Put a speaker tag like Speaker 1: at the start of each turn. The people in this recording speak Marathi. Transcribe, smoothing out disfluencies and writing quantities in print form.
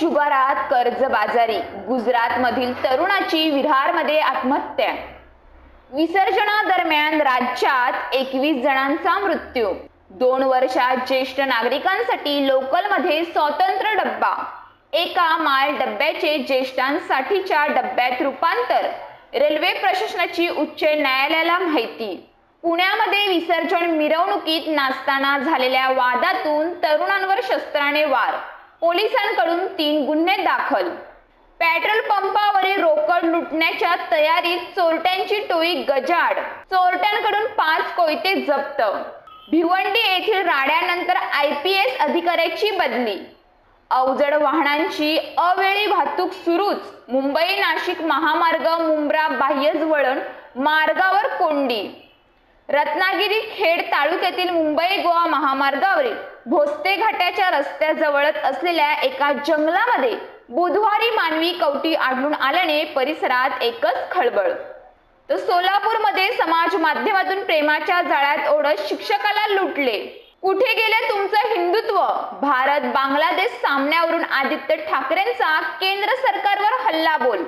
Speaker 1: जुगारात कर्जबाजारी, गुजरातमधील तरुणाची विरारमध्ये आत्महत्या. विसर्जनादरम्यान राज्यात 21 जणांचा मृत्यू. 2 वर्षात ज्येष्ठ नागरिकांसाठी लोकलमध्ये स्वतंत्र डब्बा. एका माल डब्याचे ज्येष्ठांसाठीच्या डब्यात रूपांतर. रेल्वे प्रशासनाची उच्च न्यायालयाला माहिती. पुण्यामध्ये विसर्जन मिरवणुकीत नाचताना झालेल्या वादातून तरुणांवर शस्त्राने वार. पोलिसांकडून 3 गुन्हे दाखल. पेट्रोल पंपावरील रोकड लुटण्याच्या तयारीत चोरट्यांची टोळी गजाआड. चोरट्यांकडून 5 कोयते जप्त. भिवंडी येथील राड्यानंतर IPS अधिकाऱ्याची बदली. अवजड वाहनांची अवेळी वाहतूक सुरूच. मुंबई नाशिक महामार्ग मुंब्रा बाह्यवळण मार्गावर कोंडी. रत्नागिरी खेड तालुक्यातील मुंबई गोवा महामार्गावरील भोसते घाटाच्या रस्त्याजवळच असलेल्या एका जंगलामध्ये बुधवारी मानवी कवटी आढळून आल्याने परिसरात एकच खळबळ. तर सोलापूरमध्ये समाज माध्यमातून प्रेमाच्या जाळ्यात ओढत शिक्षकाला लुटले. कुठे गेले तुमचं हिंदुत्व? भारत बांगलादेश सामन्यावरून आदित्य ठाकरेंचा केंद्र सरकारवर हल्लाबोल.